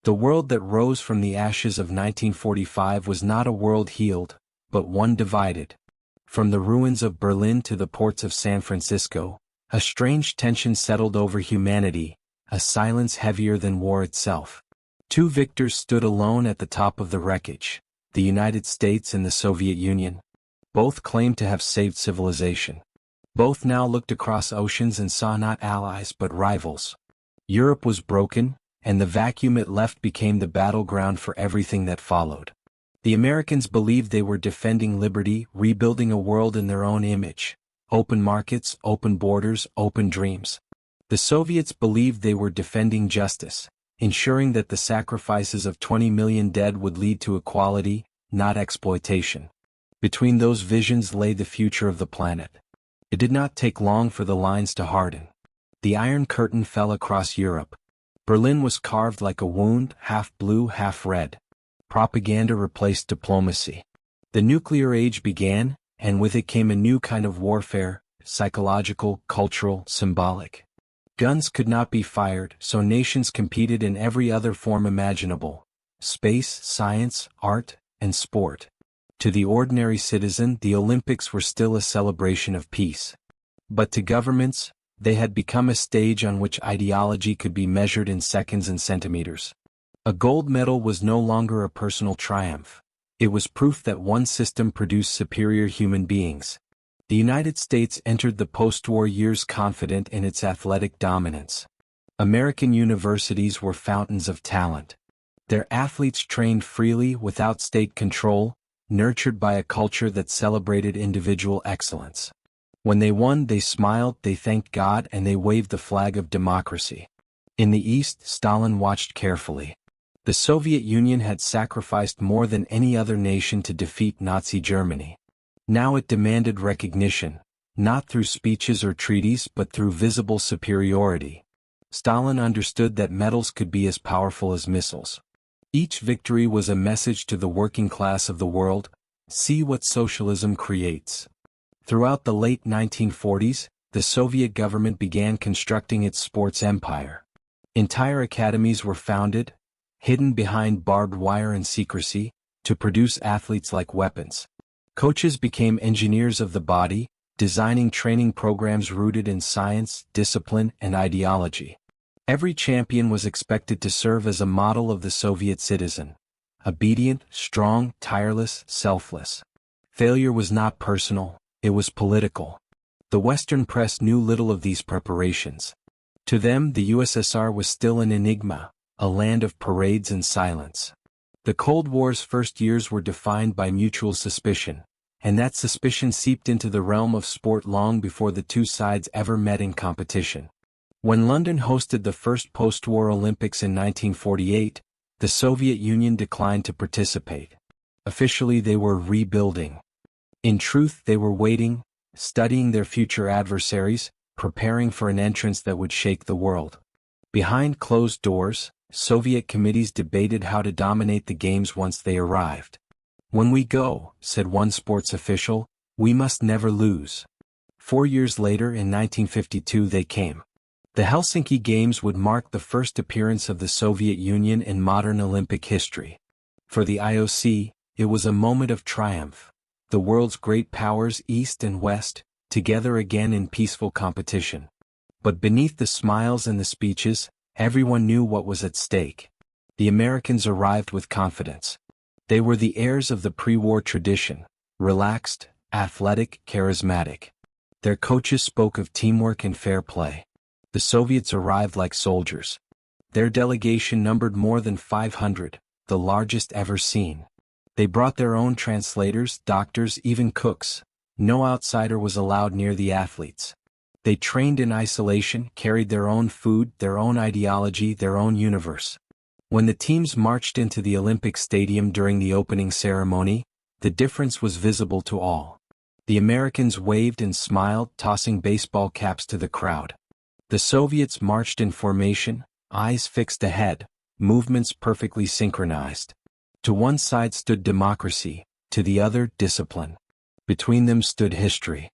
The world that rose from the ashes of 1945 was not a world healed, but one divided. From the ruins of Berlin to the ports of San Francisco, a strange tension settled over humanity, a silence heavier than war itself. Two victors stood alone at the top of the wreckage, the United States and the Soviet Union. Both claimed to have saved civilization. Both now looked across oceans and saw not allies but rivals. Europe was broken, and the vacuum it left became the battleground for everything that followed. The Americans believed they were defending liberty, rebuilding a world in their own image. Open markets, open borders, open dreams. The Soviets believed they were defending justice, ensuring that the sacrifices of 20 million dead would lead to equality, not exploitation. Between those visions lay the future of the planet. It did not take long for the lines to harden. The Iron Curtain fell across Europe. Berlin was carved like a wound, half blue, half red. Propaganda replaced diplomacy. The nuclear age began, and with it came a new kind of warfare, psychological, cultural, symbolic. Guns could not be fired, so nations competed in every other form imaginable: space, science, art, and sport. To the ordinary citizen, the Olympics were still a celebration of peace. But to governments, they had become a stage on which ideology could be measured in seconds and centimeters. A gold medal was no longer a personal triumph. It was proof that one system produced superior human beings. The United States entered the post-war years confident in its athletic dominance. American universities were fountains of talent. Their athletes trained freely without state control, nurtured by a culture that celebrated individual excellence. When they won, they smiled, they thanked God, and they waved the flag of democracy. In the East, Stalin watched carefully. The Soviet Union had sacrificed more than any other nation to defeat Nazi Germany. Now it demanded recognition, not through speeches or treaties but through visible superiority. Stalin understood that medals could be as powerful as missiles. Each victory was a message to the working class of the world: see what socialism creates. Throughout the late 1940s, the Soviet government began constructing its sports empire. Entire academies were founded, hidden behind barbed wire and secrecy, to produce athletes like weapons. Coaches became engineers of the body, designing training programs rooted in science, discipline, and ideology. Every champion was expected to serve as a model of the Soviet citizen: obedient, strong, tireless, selfless. Failure was not personal, it was political. The Western press knew little of these preparations. To them, the USSR was still an enigma, a land of parades and silence. The Cold War's first years were defined by mutual suspicion, and that suspicion seeped into the realm of sport long before the two sides ever met in competition. When London hosted the first post-war Olympics in 1948, the Soviet Union declined to participate. Officially, they were rebuilding. In truth, they were waiting, studying their future adversaries, preparing for an entrance that would shake the world. Behind closed doors, Soviet committees debated how to dominate the games once they arrived. "When we go," said one sports official, "we must never lose." 4 years later, in 1952, they came. The Helsinki Games would mark the first appearance of the Soviet Union in modern Olympic history. For the IOC, it was a moment of triumph. The world's great powers, East and West, together again in peaceful competition. But beneath the smiles and the speeches, everyone knew what was at stake. The Americans arrived with confidence. They were the heirs of the pre-war tradition: relaxed, athletic, charismatic. Their coaches spoke of teamwork and fair play. The Soviets arrived like soldiers. Their delegation numbered more than 500, the largest ever seen. They brought their own translators, doctors, even cooks. No outsider was allowed near the athletes. They trained in isolation, carried their own food, their own ideology, their own universe. When the teams marched into the Olympic Stadium during the opening ceremony, the difference was visible to all. The Americans waved and smiled, tossing baseball caps to the crowd. The Soviets marched in formation, eyes fixed ahead, movements perfectly synchronized. To one side stood democracy, to the other, discipline. Between them stood history.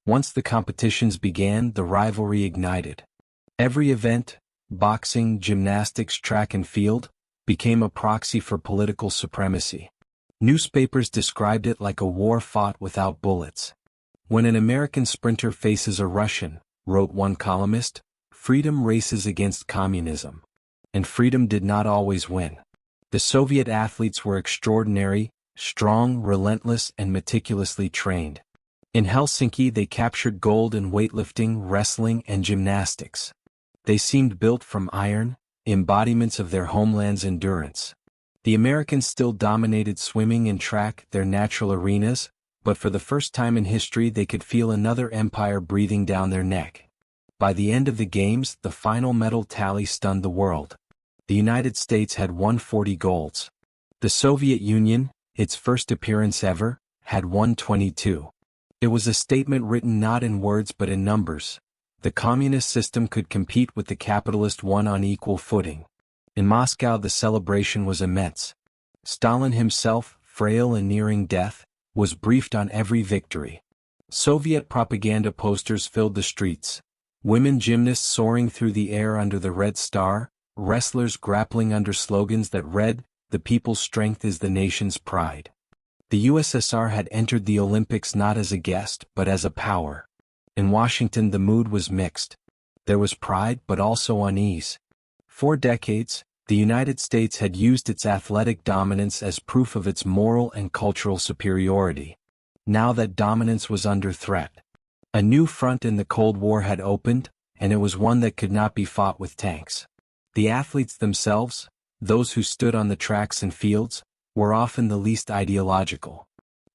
Once the competitions began, the rivalry ignited. Every event, boxing, gymnastics, track and field, became a proxy for political supremacy. Newspapers described it like a war fought without bullets. When an American sprinter faces a Russian, wrote one columnist, freedom races against communism. And freedom did not always win. The Soviet athletes were extraordinary, strong, relentless, and meticulously trained. In Helsinki they captured gold in weightlifting, wrestling, and gymnastics. They seemed built from iron, embodiments of their homeland's endurance. The Americans still dominated swimming and track, their natural arenas, but for the first time in history they could feel another empire breathing down their neck. By the end of the Games, the final medal tally stunned the world. The United States had won 40 golds. The Soviet Union, its first appearance ever, had won 22. It was a statement written not in words but in numbers. The communist system could compete with the capitalist one on equal footing. In Moscow the celebration was immense. Stalin himself, frail and nearing death, was briefed on every victory. Soviet propaganda posters filled the streets. Women gymnasts soaring through the air under the Red Star, wrestlers grappling under slogans that read, "The people's strength is the nation's pride." The USSR had entered the Olympics not as a guest but as a power. In Washington the mood was mixed. There was pride but also unease. For decades, the United States had used its athletic dominance as proof of its moral and cultural superiority. Now that dominance was under threat. A new front in the Cold War had opened, and it was one that could not be fought with tanks. The athletes themselves, those who stood on the tracks and fields, were often the least ideological.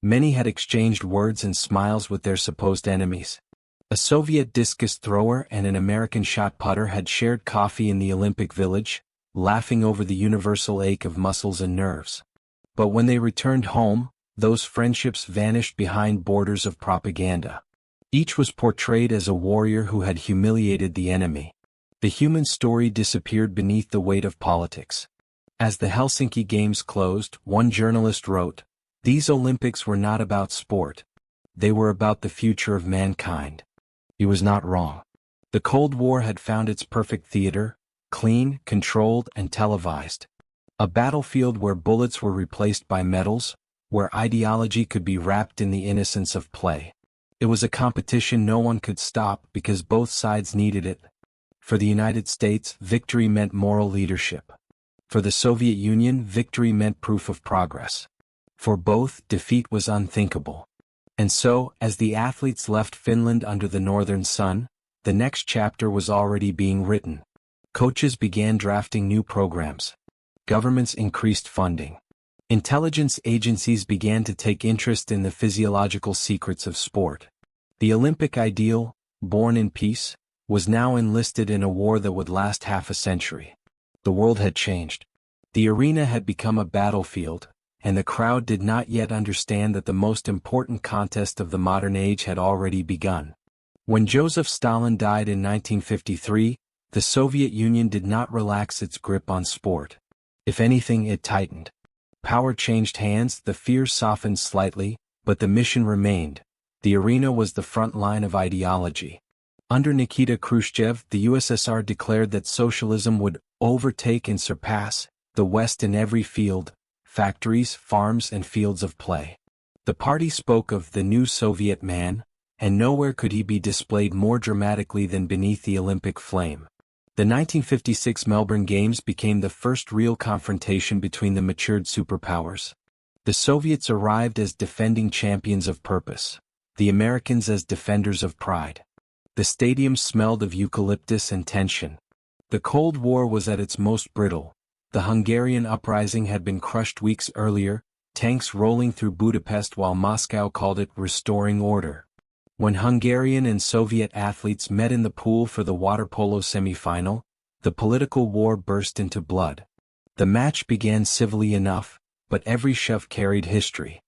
Many had exchanged words and smiles with their supposed enemies. A Soviet discus thrower and an American shot putter had shared coffee in the Olympic Village, laughing over the universal ache of muscles and nerves. But when they returned home, those friendships vanished behind borders of propaganda. Each was portrayed as a warrior who had humiliated the enemy. The human story disappeared beneath the weight of politics. As the Helsinki Games closed, one journalist wrote, "These Olympics were not about sport. They were about the future of mankind." He was not wrong. The Cold War had found its perfect theater, clean, controlled, and televised. A battlefield where bullets were replaced by medals, where ideology could be wrapped in the innocence of play. It was a competition no one could stop because both sides needed it. For the United States, victory meant moral leadership. For the Soviet Union, victory meant proof of progress. For both, defeat was unthinkable. And so, as the athletes left Finland under the northern sun, the next chapter was already being written. Coaches began drafting new programs. Governments increased funding. Intelligence agencies began to take interest in the physiological secrets of sport. The Olympic ideal, born in peace, was now enlisted in a war that would last half a century. The world had changed. The arena had become a battlefield, and the crowd did not yet understand that the most important contest of the modern age had already begun. When Joseph Stalin died in 1953, the Soviet Union did not relax its grip on sport. If anything, it tightened. Power changed hands, the fears softened slightly, but the mission remained. The arena was the front line of ideology. Under Nikita Khrushchev, the USSR declared that socialism would overtake and surpass the West in every field, factories, farms, and fields of play. The party spoke of the new Soviet man, and nowhere could he be displayed more dramatically than beneath the Olympic flame. The 1956 Melbourne Games became the first real confrontation between the matured superpowers. The Soviets arrived as defending champions of purpose, the Americans as defenders of pride. The stadium smelled of eucalyptus and tension. The Cold War was at its most brittle. The Hungarian uprising had been crushed weeks earlier, tanks rolling through Budapest while Moscow called it restoring order. When Hungarian and Soviet athletes met in the pool for the water polo semi-final, the political war burst into blood. The match began civilly enough, but every shove carried history.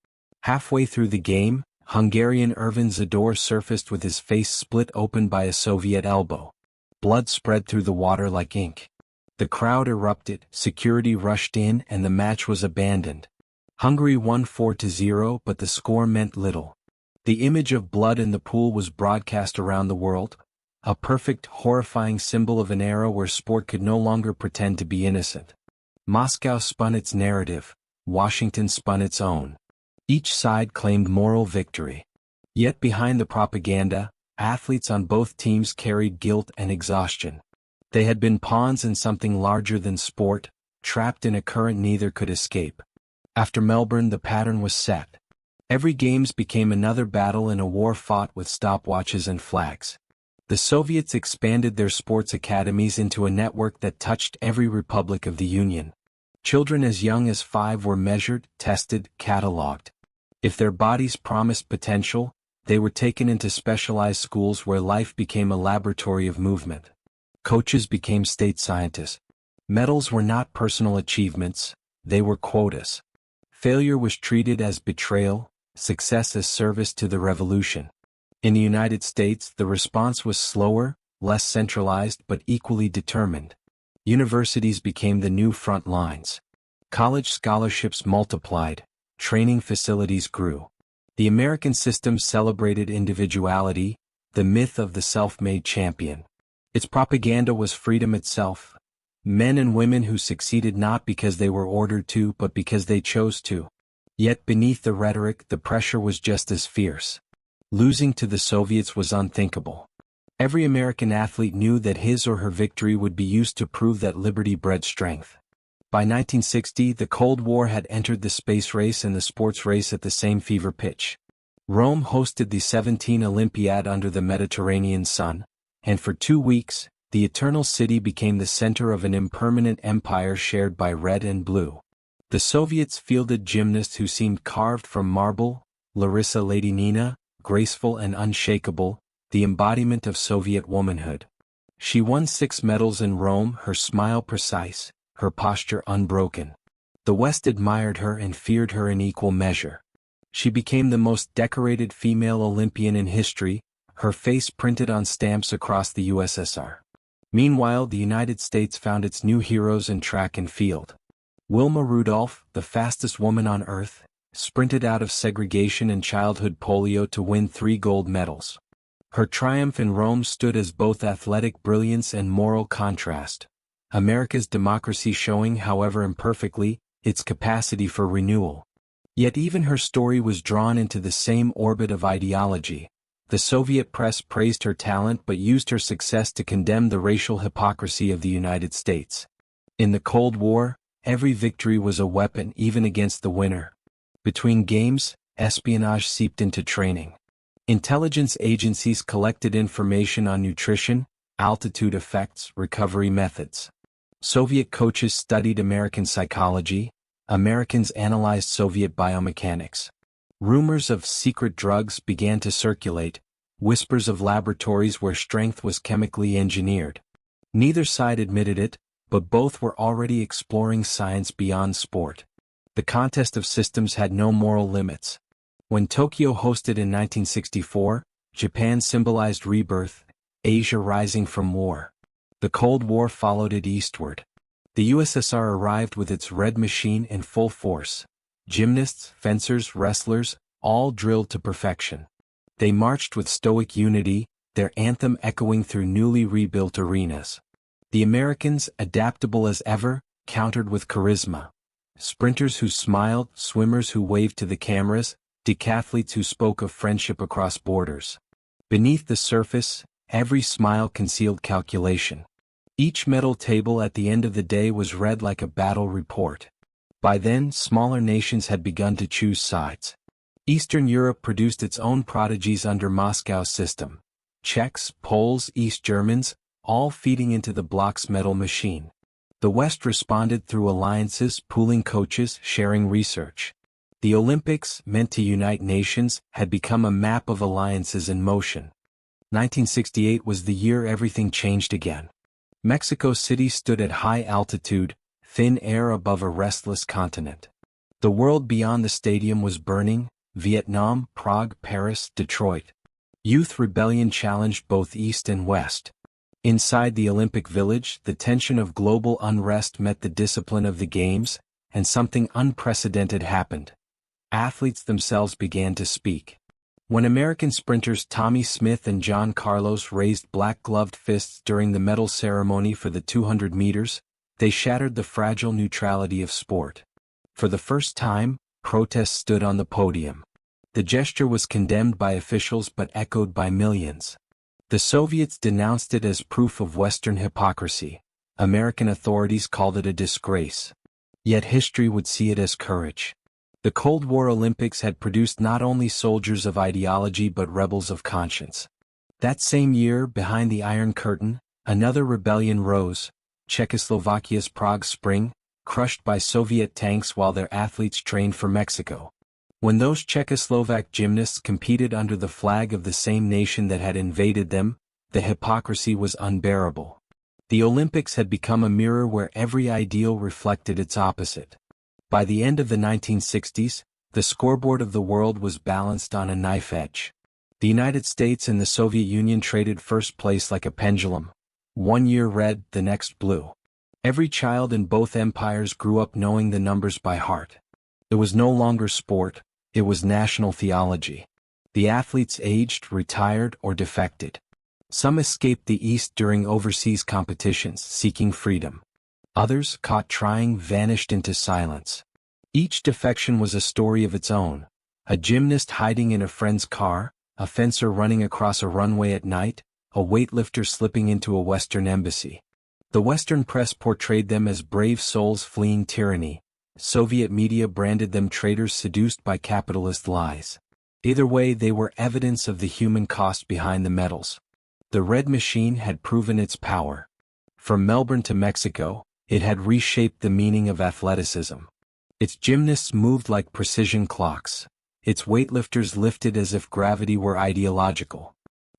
Halfway through the game, Hungarian Ervin Zador surfaced with his face split open by a Soviet elbow. Blood spread through the water like ink. The crowd erupted, security rushed in, and the match was abandoned. Hungary won 4-0, but the score meant little. The image of blood in the pool was broadcast around the world, a perfect, horrifying symbol of an era where sport could no longer pretend to be innocent. Moscow spun its narrative, Washington spun its own. Each side claimed moral victory. Yet behind the propaganda, athletes on both teams carried guilt and exhaustion. They had been pawns in something larger than sport, trapped in a current neither could escape. After Melbourne, the pattern was set. Every games became another battle in a war fought with stopwatches and flags. The Soviets expanded their sports academies into a network that touched every republic of the Union. Children as young as 5 were measured, tested, catalogued. If their bodies promised potential, they were taken into specialized schools where life became a laboratory of movement. Coaches became state scientists. Medals were not personal achievements, they were quotas. Failure was treated as betrayal, success as service to the revolution. In the United States, the response was slower, less centralized but equally determined. Universities became the new front lines. College scholarships multiplied, training facilities grew. The American system celebrated individuality, the myth of the self-made champion. Its propaganda was freedom itself. Men and women who succeeded not because they were ordered to but because they chose to. Yet beneath the rhetoric the pressure was just as fierce. Losing to the Soviets was unthinkable. Every American athlete knew that his or her victory would be used to prove that liberty bred strength. By 1960, the Cold War had entered the space race and the sports race at the same fever pitch. Rome hosted the 17 Olympiad under the Mediterranean sun, and for 2 weeks, the Eternal City became the center of an impermanent empire shared by red and blue. The Soviets fielded gymnasts who seemed carved from marble, Larissa Ladynina, graceful and unshakable, the embodiment of Soviet womanhood. She won 6 medals in Rome, her smile precise, her posture unbroken. The West admired her and feared her in equal measure. She became the most decorated female Olympian in history, her face printed on stamps across the USSR. Meanwhile, the United States found its new heroes in track and field. Wilma Rudolph, the fastest woman on earth, sprinted out of segregation and childhood polio to win 3 gold medals. Her triumph in Rome stood as both athletic brilliance and moral contrast. America's democracy showing, however imperfectly, its capacity for renewal. Yet even her story was drawn into the same orbit of ideology. The Soviet press praised her talent but used her success to condemn the racial hypocrisy of the United States. In the Cold War, every victory was a weapon even against the winner. Between games, espionage seeped into training. Intelligence agencies collected information on nutrition, altitude effects, recovery methods. Soviet coaches studied American psychology, Americans analyzed Soviet biomechanics. Rumors of secret drugs began to circulate, whispers of laboratories where strength was chemically engineered. Neither side admitted it, but both were already exploring science beyond sport. The contest of systems had no moral limits. When Tokyo hosted in 1964, Japan symbolized rebirth, Asia rising from war. The Cold War followed it eastward. The USSR arrived with its Red Machine in full force. Gymnasts, fencers, wrestlers, all drilled to perfection. They marched with stoic unity, their anthem echoing through newly rebuilt arenas. The Americans, adaptable as ever, countered with charisma. Sprinters who smiled, swimmers who waved to the cameras, decathletes who spoke of friendship across borders. Beneath the surface, every smile concealed calculation. Each medal table at the end of the day was read like a battle report. By then, smaller nations had begun to choose sides. Eastern Europe produced its own prodigies under Moscow's system. Czechs, Poles, East Germans, all feeding into the bloc's medal machine. The West responded through alliances, pooling coaches, sharing research. The Olympics, meant to unite nations, had become a map of alliances in motion. 1968 was the year everything changed again. Mexico City stood at high altitude, thin air above a restless continent. The world beyond the stadium was burning: Vietnam, Prague, Paris, Detroit. Youth rebellion challenged both East and West. Inside the Olympic Village, the tension of global unrest met the discipline of the Games, and something unprecedented happened. Athletes themselves began to speak. When American sprinters Tommy Smith and John Carlos raised black-gloved fists during the medal ceremony for the 200 meters, They shattered the fragile neutrality of sport. For the first time, protests stood on the podium. The gesture was condemned by officials but echoed by millions. The Soviets denounced it as proof of Western hypocrisy. American authorities called it a disgrace. Yet history would see it as courage. The Cold War Olympics had produced not only soldiers of ideology but rebels of conscience. That same year, behind the Iron Curtain, another rebellion rose, Czechoslovakia's Prague Spring, crushed by Soviet tanks while their athletes trained for Mexico. When those Czechoslovak gymnasts competed under the flag of the same nation that had invaded them, the hypocrisy was unbearable. The Olympics had become a mirror where every ideal reflected its opposite. By the end of the 1960s, the scoreboard of the world was balanced on a knife edge. The United States and the Soviet Union traded first place like a pendulum. One year red, the next blue. Every child in both empires grew up knowing the numbers by heart. It was no longer sport, it was national theology. The athletes aged, retired, or defected. Some escaped the East during overseas competitions, seeking freedom. Others, caught trying, vanished into silence. Each defection was a story of its own. A gymnast hiding in a friend's car, a fencer running across a runway at night, a weightlifter slipping into a Western embassy. The Western press portrayed them as brave souls fleeing tyranny. Soviet media branded them traitors seduced by capitalist lies. Either way, they were evidence of the human cost behind the medals. The Red Machine had proven its power. From Melbourne to Mexico, it had reshaped the meaning of athleticism. Its gymnasts moved like precision clocks. Its weightlifters lifted as if gravity were ideological.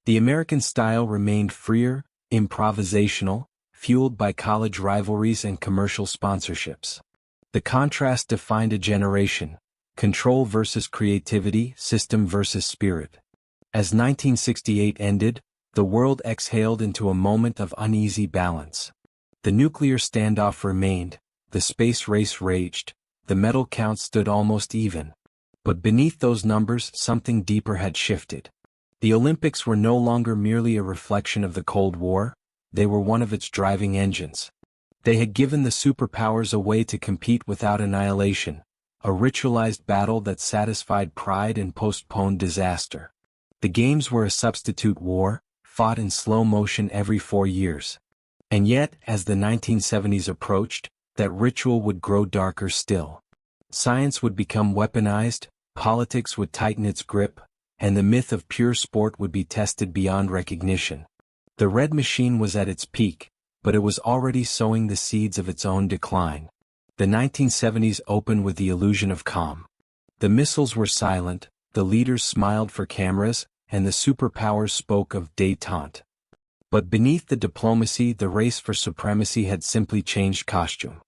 The American style remained freer, improvisational, fueled by college rivalries and commercial sponsorships. The contrast defined a generation: control versus creativity, system versus spirit. As 1968 ended, the world exhaled into a moment of uneasy balance. The nuclear standoff remained, the space race raged, the medal count stood almost even. But beneath those numbers, something deeper had shifted. The Olympics were no longer merely a reflection of the Cold War, they were one of its driving engines. They had given the superpowers a way to compete without annihilation, a ritualized battle that satisfied pride and postponed disaster. The games were a substitute war, fought in slow motion every 4 years. And yet, as the 1970s approached, that ritual would grow darker still. Science would become weaponized, politics would tighten its grip, and the myth of pure sport would be tested beyond recognition. The Red Machine was at its peak, but it was already sowing the seeds of its own decline. The 1970s opened with the illusion of calm. The missiles were silent, the leaders smiled for cameras, and the superpowers spoke of détente. But beneath the diplomacy, the race for supremacy had simply changed costume.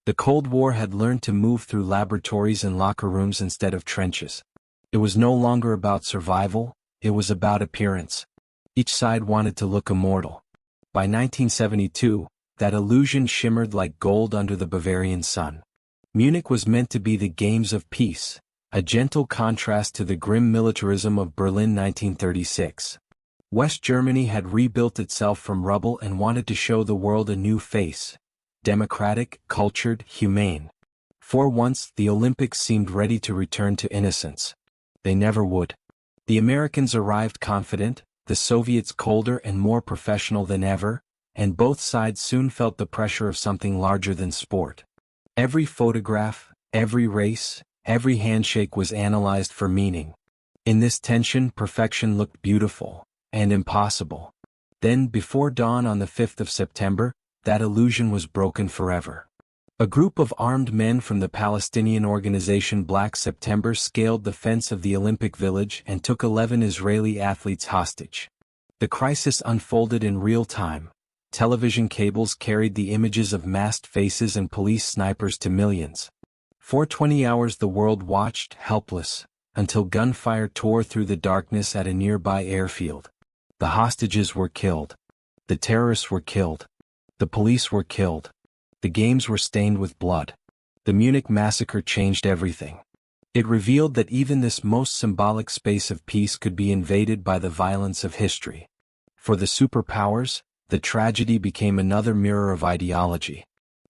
The Cold War had learned to move through laboratories and locker rooms instead of trenches. It was no longer about survival, it was about appearance. Each side wanted to look immortal. By 1972, that illusion shimmered like gold under the Bavarian sun. Munich was meant to be the Games of Peace, a gentle contrast to the grim militarism of Berlin 1936. West Germany had rebuilt itself from rubble and wanted to show the world a new face: democratic, cultured, humane. For once, the Olympics seemed ready to return to innocence. They never would. The Americans arrived confident, the Soviets colder and more professional than ever, and both sides soon felt the pressure of something larger than sport. Every photograph, every race, every handshake was analyzed for meaning. In this tension, perfection looked beautiful and impossible. Then, before dawn on the 5th of September, that illusion was broken forever. A group of armed men from the Palestinian organization Black September scaled the fence of the Olympic Village and took 11 Israeli athletes hostage. The crisis unfolded in real time. Television cables carried the images of masked faces and police snipers to millions. For 20 hours the world watched, helpless, until gunfire tore through the darkness at a nearby airfield. The hostages were killed. The terrorists were killed. The police were killed. The games were stained with blood. The Munich massacre changed everything. It revealed that even this most symbolic space of peace could be invaded by the violence of history. For the superpowers, the tragedy became another mirror of ideology.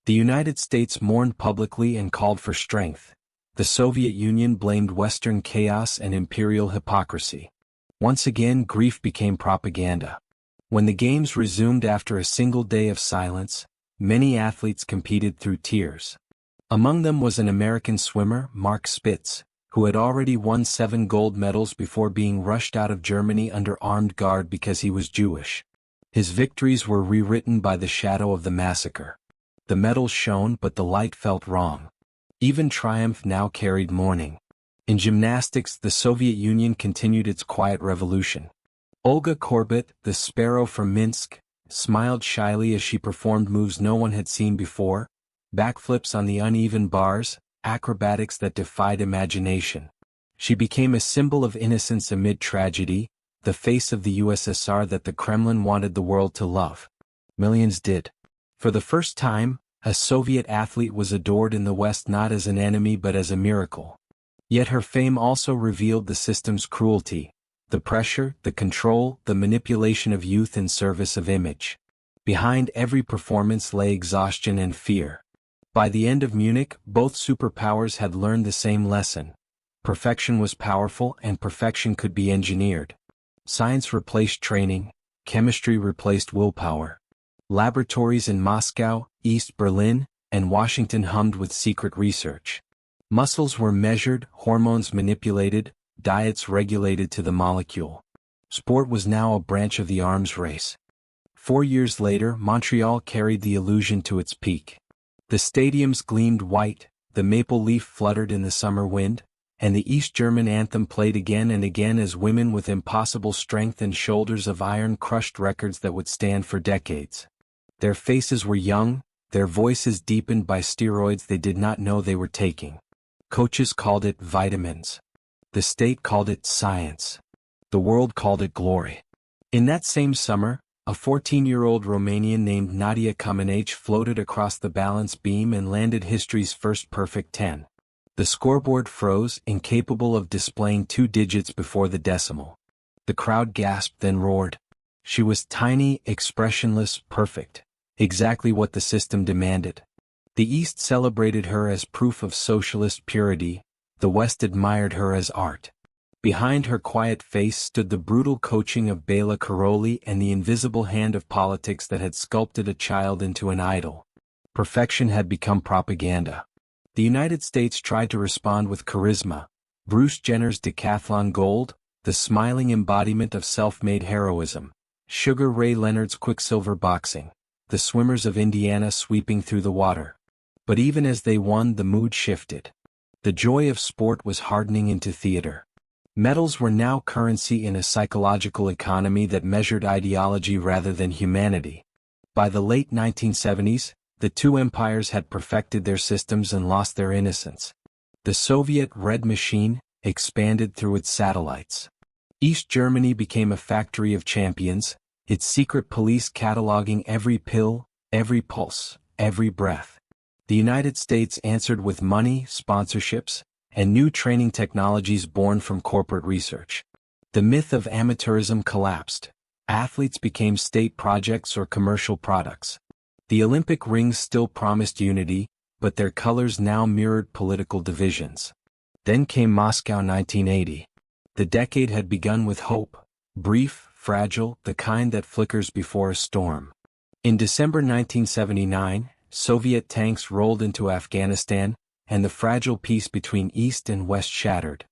The United States mourned publicly and called for strength. The Soviet Union blamed Western chaos and imperial hypocrisy. Once again, grief became propaganda. When the Games resumed after a single day of silence, many athletes competed through tears. Among them was an American swimmer, Mark Spitz, who had already won 7 gold medals before being rushed out of Germany under armed guard because he was Jewish. His victories were rewritten by the shadow of the massacre. The medals shone, but the light felt wrong. Even triumph now carried mourning. In gymnastics, the Soviet Union continued its quiet revolution. Olga Korbut, the sparrow from Minsk, smiled shyly as she performed moves no one had seen before, backflips on the uneven bars, acrobatics that defied imagination. She became a symbol of innocence amid tragedy, the face of the USSR that the Kremlin wanted the world to love. Millions did. For the first time, a Soviet athlete was adored in the West not as an enemy but as a miracle. Yet her fame also revealed the system's cruelty, the pressure, the control, the manipulation of youth in service of image. Behind every performance lay exhaustion and fear. By the end of Munich, both superpowers had learned the same lesson. Perfection was powerful and perfection could be engineered. Science replaced training, chemistry replaced willpower. Laboratories in Moscow, East Berlin, and Washington hummed with secret research. Muscles were measured, hormones manipulated, diets regulated to the molecule. Sport was now a branch of the arms race. 4 years later, Montreal carried the illusion to its peak. The stadiums gleamed white, the maple leaf fluttered in the summer wind, and the East German anthem played again and again as women with impossible strength and shoulders of iron crushed records that would stand for decades. Their faces were young, their voices deepened by steroids they did not know they were taking. Coaches called it vitamins. The state called it science. The world called it glory. In that same summer, a 14-year-old Romanian named Nadia Comaneci floated across the balance beam and landed history's first perfect 10. The scoreboard froze, incapable of displaying 2 digits before the decimal. The crowd gasped, then roared. She was tiny, expressionless, perfect. Exactly what the system demanded. The East celebrated her as proof of socialist purity, the West admired her as art. Behind her quiet face stood the brutal coaching of Bela Karolyi and the invisible hand of politics that had sculpted a child into an idol. Perfection had become propaganda. The United States tried to respond with charisma. Bruce Jenner's decathlon gold, the smiling embodiment of self-made heroism. Sugar Ray Leonard's quicksilver boxing. The swimmers of Indiana sweeping through the water. But even as they won, the mood shifted. The joy of sport was hardening into theater. Medals were now currency in a psychological economy that measured ideology rather than humanity. By the late 1970s, the two empires had perfected their systems and lost their innocence. The Soviet Red Machine expanded through its satellites. East Germany became a factory of champions, its secret police cataloging every pill, every pulse, every breath. The United States answered with money, sponsorships, and new training technologies born from corporate research. The myth of amateurism collapsed. Athletes became state projects or commercial products. The Olympic rings still promised unity, but their colors now mirrored political divisions. Then came Moscow 1980. The decade had begun with hope, brief, fragile, the kind that flickers before a storm. In December 1979, Soviet tanks rolled into Afghanistan, and the fragile peace between East and West shattered.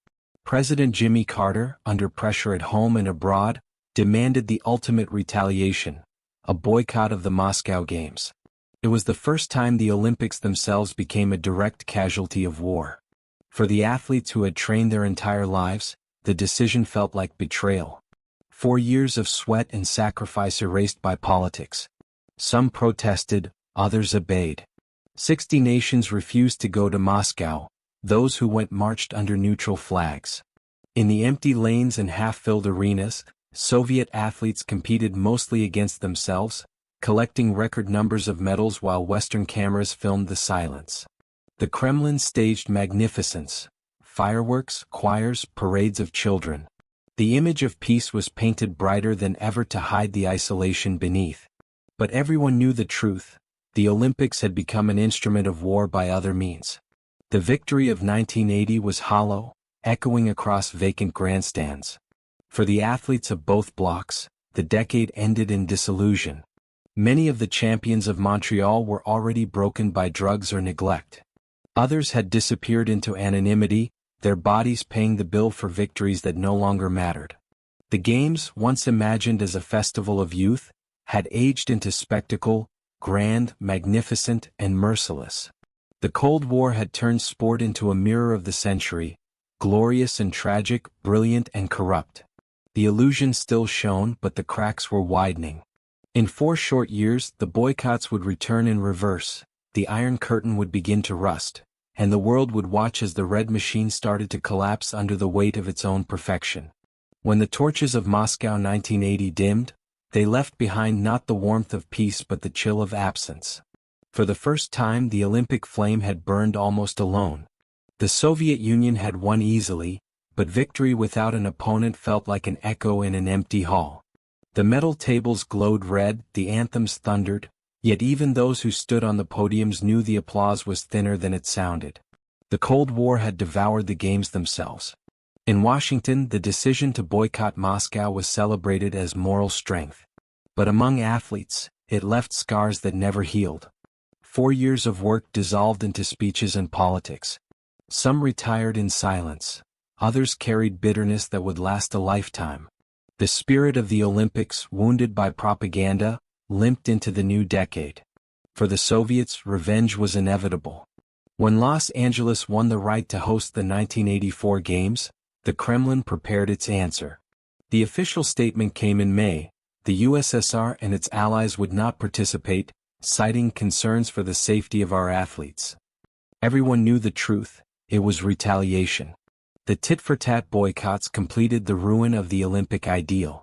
President Jimmy Carter, under pressure at home and abroad, demanded the ultimate retaliation, a boycott of the Moscow Games. It was the first time the Olympics themselves became a direct casualty of war. For the athletes who had trained their entire lives, the decision felt like betrayal. 4 years of sweat and sacrifice erased by politics. Some protested, others obeyed. 60 nations refused to go to Moscow, those who went marched under neutral flags. In the empty lanes and half-filled arenas, Soviet athletes competed mostly against themselves, collecting record numbers of medals while Western cameras filmed the silence. The Kremlin staged magnificence, fireworks, choirs, parades of children. The image of peace was painted brighter than ever to hide the isolation beneath. But everyone knew the truth. The Olympics had become an instrument of war by other means. The victory of 1980 was hollow, echoing across vacant grandstands. For the athletes of both blocks, the decade ended in disillusion. Many of the champions of Montreal were already broken by drugs or neglect. Others had disappeared into anonymity, their bodies paying the bill for victories that no longer mattered. The Games, once imagined as a festival of youth, had aged into spectacle, grand, magnificent, and merciless. The Cold War had turned sport into a mirror of the century, glorious and tragic, brilliant and corrupt. The illusion still shone, but the cracks were widening. In 4 short years, the boycotts would return in reverse, the Iron Curtain would begin to rust, and the world would watch as the Red Machine started to collapse under the weight of its own perfection. When the torches of Moscow 1980 dimmed, they left behind not the warmth of peace but the chill of absence. For the first time the Olympic flame had burned almost alone. The Soviet Union had won easily, but victory without an opponent felt like an echo in an empty hall. The medal tables glowed red, the anthems thundered, yet even those who stood on the podiums knew the applause was thinner than it sounded. The Cold War had devoured the games themselves. In Washington, the decision to boycott Moscow was celebrated as moral strength. But among athletes, it left scars that never healed. 4 years of work dissolved into speeches and politics. Some retired in silence. Others carried bitterness that would last a lifetime. The spirit of the Olympics, wounded by propaganda, limped into the new decade. For the Soviets, revenge was inevitable. When Los Angeles won the right to host the 1984 Games, the Kremlin prepared its answer. The official statement came in May. The USSR and its allies would not participate, citing concerns for the safety of our athletes. Everyone knew the truth, it was retaliation. The tit-for-tat boycotts completed the ruin of the Olympic ideal.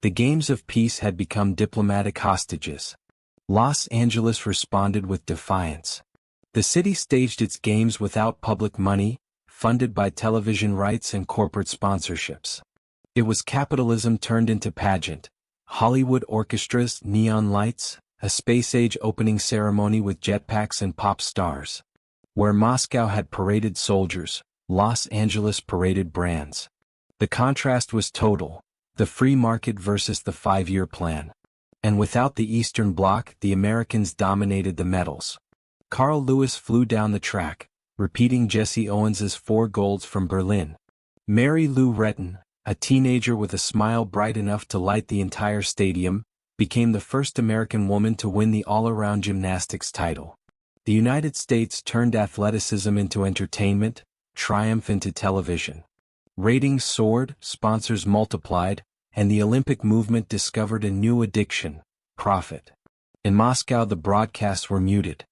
The Games of Peace had become diplomatic hostages. Los Angeles responded with defiance. The city staged its games without public money, funded by television rights and corporate sponsorships. It was capitalism turned into pageant. Hollywood orchestras, neon lights, a space-age opening ceremony with jetpacks and pop stars. Where Moscow had paraded soldiers, Los Angeles paraded brands. The contrast was total, the free market versus the 5-year plan. And without the Eastern Bloc, the Americans dominated the medals. Carl Lewis flew down the track, repeating Jesse Owens's 4 golds from Berlin. Mary Lou Retton, a teenager with a smile bright enough to light the entire stadium, became the first American woman to win the all-around gymnastics title. The United States turned athleticism into entertainment, triumph into television. Ratings soared, sponsors multiplied, and the Olympic movement discovered a new addiction: profit. In Moscow the broadcasts were muted.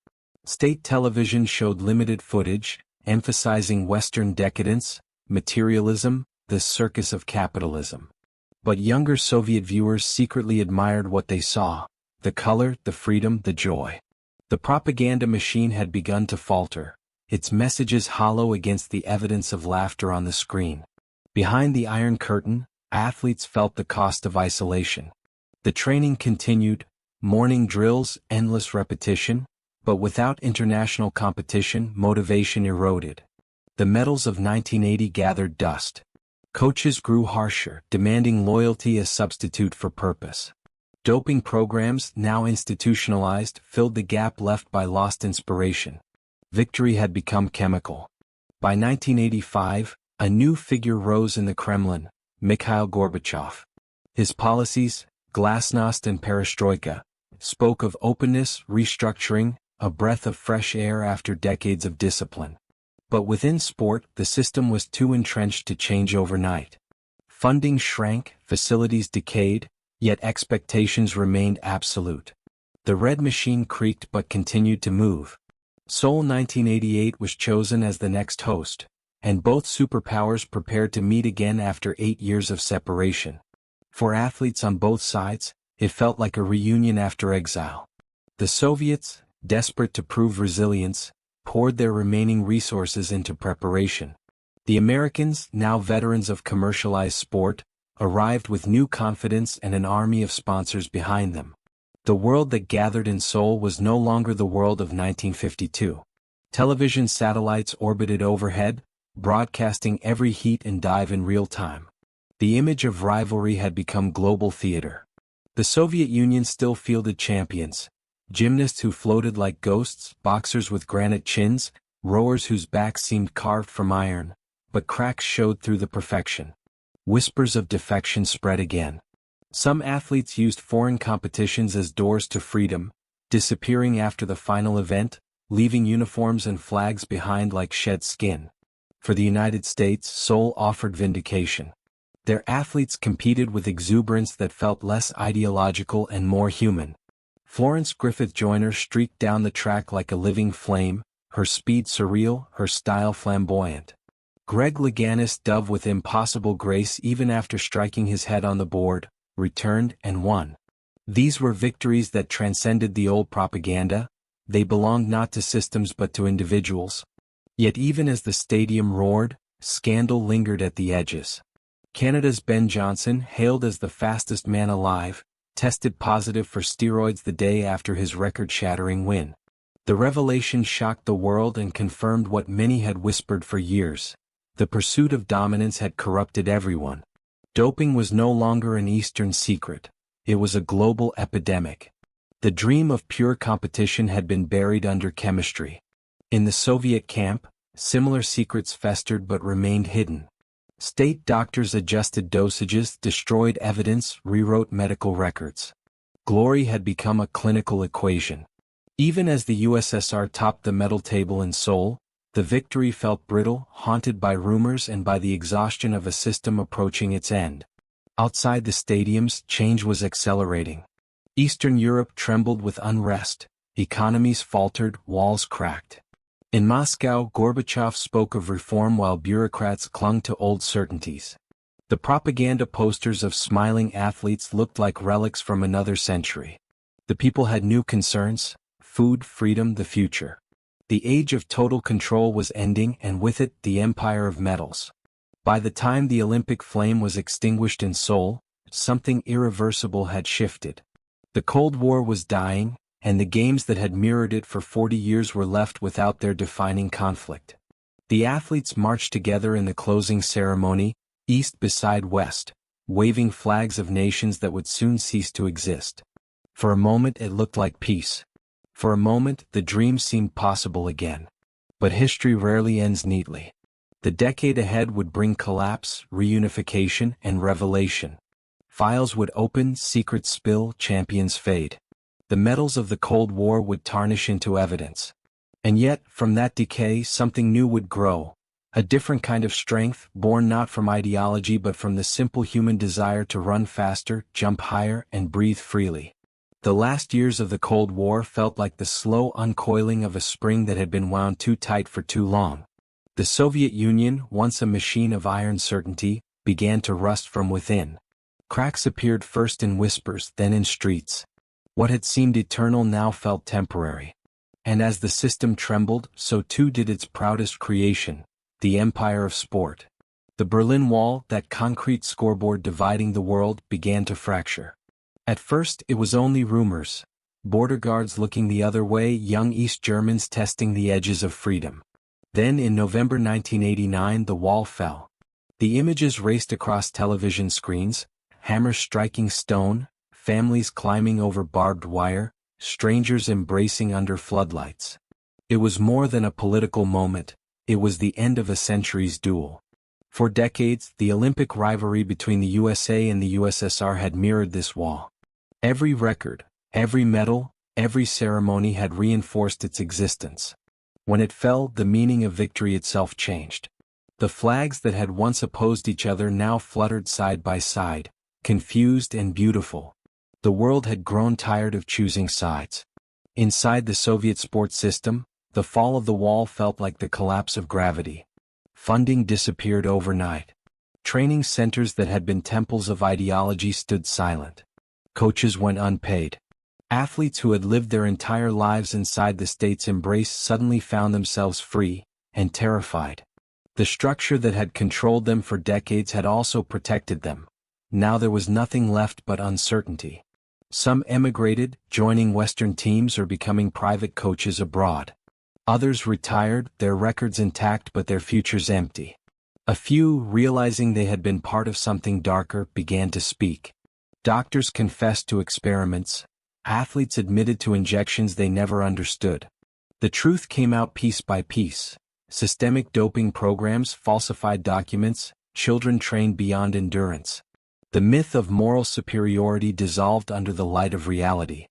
State television showed limited footage, emphasizing Western decadence, materialism, the circus of capitalism. But younger Soviet viewers secretly admired what they saw: the color, the freedom, the joy. The propaganda machine had begun to falter, its messages hollow against the evidence of laughter on the screen. Behind the Iron Curtain, athletes felt the cost of isolation. The training continued, morning drills, endless repetition, but without international competition, motivation eroded. The medals of 1980 gathered dust. Coaches grew harsher, demanding loyalty as substitute for purpose. Doping programs, now institutionalized, filled the gap left by lost inspiration. Victory had become chemical. By 1985, a new figure rose in the Kremlin: Mikhail Gorbachev. His policies, glasnost and perestroika, spoke of openness, restructuring, a breath of fresh air after decades of discipline. But within sport, the system was too entrenched to change overnight. Funding shrank, facilities decayed, yet expectations remained absolute. The Red Machine creaked but continued to move. Seoul 1988 was chosen as the next host, and both superpowers prepared to meet again after 8 years of separation. For athletes on both sides, it felt like a reunion after exile. The Soviets, desperate to prove resilience, poured their remaining resources into preparation. The Americans, now veterans of commercialized sport, arrived with new confidence and an army of sponsors behind them. The world that gathered in Seoul was no longer the world of 1952. Television satellites orbited overhead, broadcasting every heat and dive in real time. The image of rivalry had become global theater. The Soviet Union still fielded champions, gymnasts who floated like ghosts, boxers with granite chins, rowers whose backs seemed carved from iron, but cracks showed through the perfection. Whispers of defection spread again. Some athletes used foreign competitions as doors to freedom, disappearing after the final event, leaving uniforms and flags behind like shed skin. For the United States, Seoul offered vindication. Their athletes competed with exuberance that felt less ideological and more human. Florence Griffith Joyner streaked down the track like a living flame, her speed surreal, her style flamboyant. Greg Louganis dove with impossible grace even after striking his head on the board, returned and won. These were victories that transcended the old propaganda. They belonged not to systems but to individuals. Yet even as the stadium roared, scandal lingered at the edges. Canada's Ben Johnson, hailed as the fastest man alive, tested positive for steroids the day after his record-shattering win. The revelation shocked the world and confirmed what many had whispered for years. The pursuit of dominance had corrupted everyone. Doping was no longer an Eastern secret. It was a global epidemic. The dream of pure competition had been buried under chemistry. In the Soviet camp, similar secrets festered but remained hidden. State doctors adjusted dosages, destroyed evidence, rewrote medical records. Glory had become a clinical equation. Even as the USSR topped the medal table in Seoul, the victory felt brittle, haunted by rumors and by the exhaustion of a system approaching its end. Outside the stadiums, change was accelerating. Eastern Europe trembled with unrest, economies faltered, walls cracked. In Moscow, Gorbachev spoke of reform while bureaucrats clung to old certainties. The propaganda posters of smiling athletes looked like relics from another century. The people had new concerns: food, freedom, the future. The age of total control was ending, and with it, the empire of medals. By the time the Olympic flame was extinguished in Seoul, something irreversible had shifted. The Cold War was dying, and the games that had mirrored it for 40 years were left without their defining conflict. The athletes marched together in the closing ceremony, east beside west, waving flags of nations that would soon cease to exist. For a moment it looked like peace. For a moment, the dream seemed possible again. But history rarely ends neatly. The decade ahead would bring collapse, reunification, and revelation. Files would open, secrets spill, champions fade. The metals of the Cold War would tarnish into evidence. And yet, from that decay, something new would grow. A different kind of strength, born not from ideology but from the simple human desire to run faster, jump higher, and breathe freely. The last years of the Cold War felt like the slow uncoiling of a spring that had been wound too tight for too long. The Soviet Union, once a machine of iron certainty, began to rust from within. Cracks appeared first in whispers, then in streets. What had seemed eternal now felt temporary. And as the system trembled, so too did its proudest creation, the empire of sport. The Berlin Wall, that concrete scoreboard dividing the world, began to fracture. At first it was only rumors, border guards looking the other way, young East Germans testing the edges of freedom. Then in November 1989 the wall fell. The images raced across television screens, hammers striking stone, families climbing over barbed wire, strangers embracing under floodlights. It was more than a political moment, it was the end of a century's duel. For decades, the Olympic rivalry between the USA and the USSR had mirrored this wall. Every record, every medal, every ceremony had reinforced its existence. When it fell, the meaning of victory itself changed. The flags that had once opposed each other now fluttered side by side, confused and beautiful. The world had grown tired of choosing sides. Inside the Soviet sports system, the fall of the wall felt like the collapse of gravity. Funding disappeared overnight. Training centers that had been temples of ideology stood silent. Coaches went unpaid. Athletes who had lived their entire lives inside the state's embrace suddenly found themselves free and terrified. The structure that had controlled them for decades had also protected them. Now there was nothing left but uncertainty. Some emigrated, joining Western teams or becoming private coaches abroad. Others retired, their records intact but their futures empty. A few, realizing they had been part of something darker, began to speak. Doctors confessed to experiments. Athletes admitted to injections they never understood. The truth came out piece by piece. Systemic doping programs, falsified documents, children trained beyond endurance. The myth of moral superiority dissolved under the light of reality.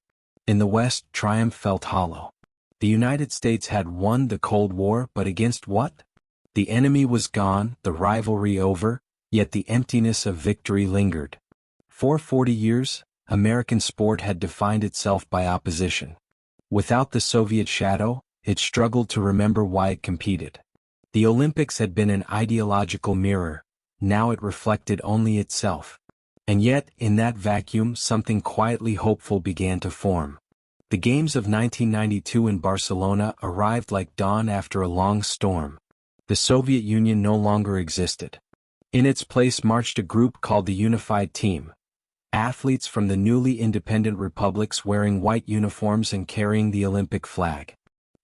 In the West, triumph felt hollow. The United States had won the Cold War, but against what? The enemy was gone, the rivalry over, yet the emptiness of victory lingered. For 40 years, American sport had defined itself by opposition. Without the Soviet shadow, it struggled to remember why it competed. The Olympics had been an ideological mirror, now it reflected only itself. And yet, in that vacuum, something quietly hopeful began to form. The Games of 1992 in Barcelona arrived like dawn after a long storm. The Soviet Union no longer existed. In its place marched a group called the Unified Team. Athletes from the newly independent republics wearing white uniforms and carrying the Olympic flag.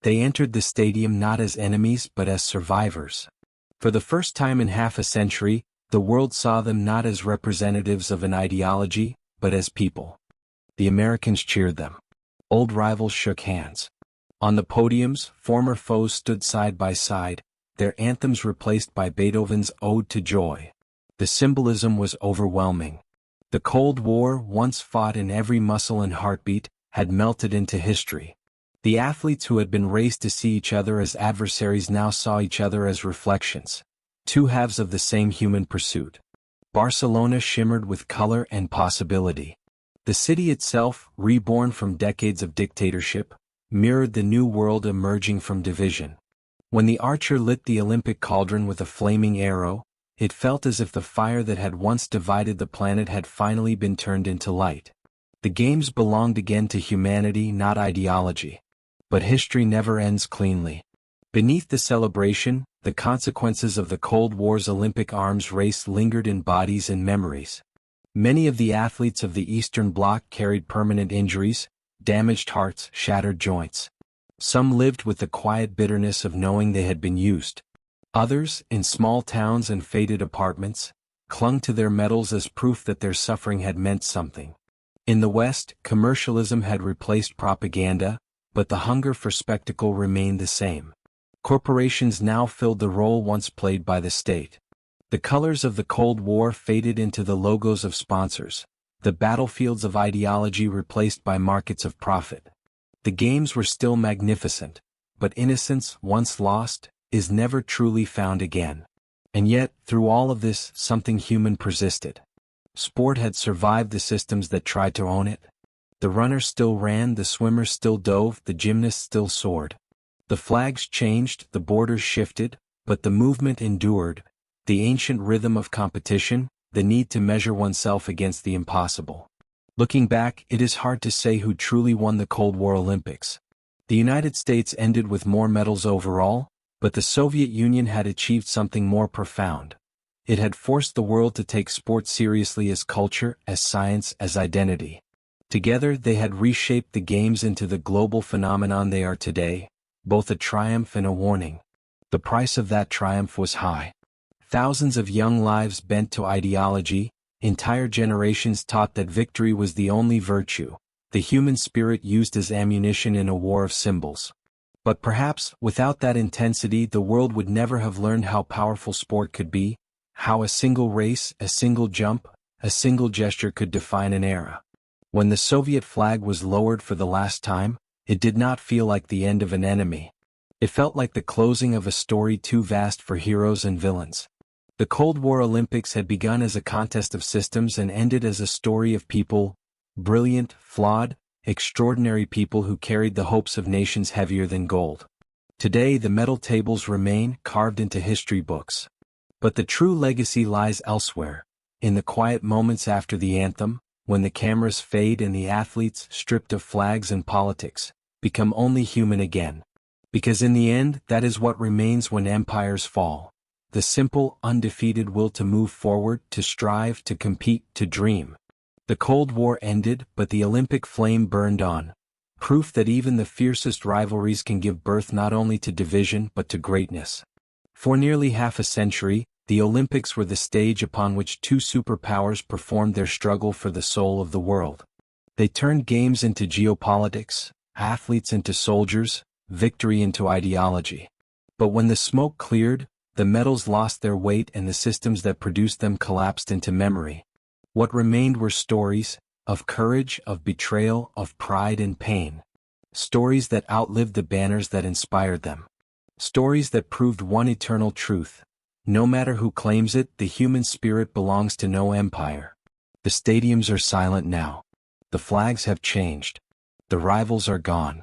They entered the stadium not as enemies but as survivors. For the first time in half a century, the world saw them not as representatives of an ideology, but as people. The Americans cheered them. Old rivals shook hands. On the podiums, former foes stood side by side, their anthems replaced by Beethoven's Ode to Joy. The symbolism was overwhelming. The Cold War, once fought in every muscle and heartbeat, had melted into history. The athletes who had been raised to see each other as adversaries now saw each other as reflections, two halves of the same human pursuit. Barcelona shimmered with color and possibility. The city itself, reborn from decades of dictatorship, mirrored the new world emerging from division. When the archer lit the Olympic cauldron with a flaming arrow, it felt as if the fire that had once divided the planet had finally been turned into light. The games belonged again to humanity, not ideology. But history never ends cleanly. Beneath the celebration, the consequences of the Cold War's Olympic arms race lingered in bodies and memories. Many of the athletes of the Eastern Bloc carried permanent injuries, damaged hearts, shattered joints. Some lived with the quiet bitterness of knowing they had been used. Others, in small towns and faded apartments, clung to their medals as proof that their suffering had meant something. In the West, commercialism had replaced propaganda, but the hunger for spectacle remained the same. Corporations now filled the role once played by the state. The colors of the Cold War faded into the logos of sponsors, the battlefields of ideology replaced by markets of profit. The games were still magnificent, but innocence, once lost, is never truly found again. And yet, through all of this, something human persisted. Sport had survived the systems that tried to own it. The runners still ran, the swimmers still dove, the gymnasts still soared. The flags changed, the borders shifted, but the movement endured. The ancient rhythm of competition, the need to measure oneself against the impossible. Looking back, it is hard to say who truly won the Cold War Olympics. The United States ended with more medals overall, but the Soviet Union had achieved something more profound. It had forced the world to take sport seriously as culture, as science, as identity. Together they had reshaped the games into the global phenomenon they are today, both a triumph and a warning. The price of that triumph was high. Thousands of young lives bent to ideology, entire generations taught that victory was the only virtue, the human spirit used as ammunition in a war of symbols. But perhaps, without that intensity, the world would never have learned how powerful sport could be, how a single race, a single jump, a single gesture could define an era. When the Soviet flag was lowered for the last time, it did not feel like the end of an enemy. It felt like the closing of a story too vast for heroes and villains. The Cold War Olympics had begun as a contest of systems and ended as a story of people, brilliant, flawed, extraordinary people who carried the hopes of nations heavier than gold. Today the medal tables remain carved into history books. But the true legacy lies elsewhere, in the quiet moments after the anthem, when the cameras fade and the athletes, stripped of flags and politics, become only human again. Because in the end, that is what remains when empires fall. The simple, undefeated will to move forward, to strive, to compete, to dream. The Cold War ended, but the Olympic flame burned on. Proof that even the fiercest rivalries can give birth not only to division but to greatness. For nearly half a century, the Olympics were the stage upon which two superpowers performed their struggle for the soul of the world. They turned games into geopolitics, athletes into soldiers, victory into ideology. But when the smoke cleared, the medals lost their weight and the systems that produced them collapsed into memory. What remained were stories, of courage, of betrayal, of pride and pain. Stories that outlived the banners that inspired them. Stories that proved one eternal truth. No matter who claims it, the human spirit belongs to no empire. The stadiums are silent now. The flags have changed. The rivals are gone.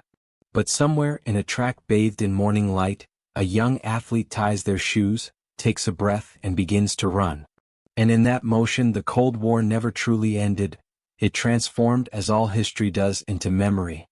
But somewhere in a track bathed in morning light, a young athlete ties their shoes, takes a breath and begins to run. And in that motion the Cold War never truly ended. It transformed, as all history does, into memory.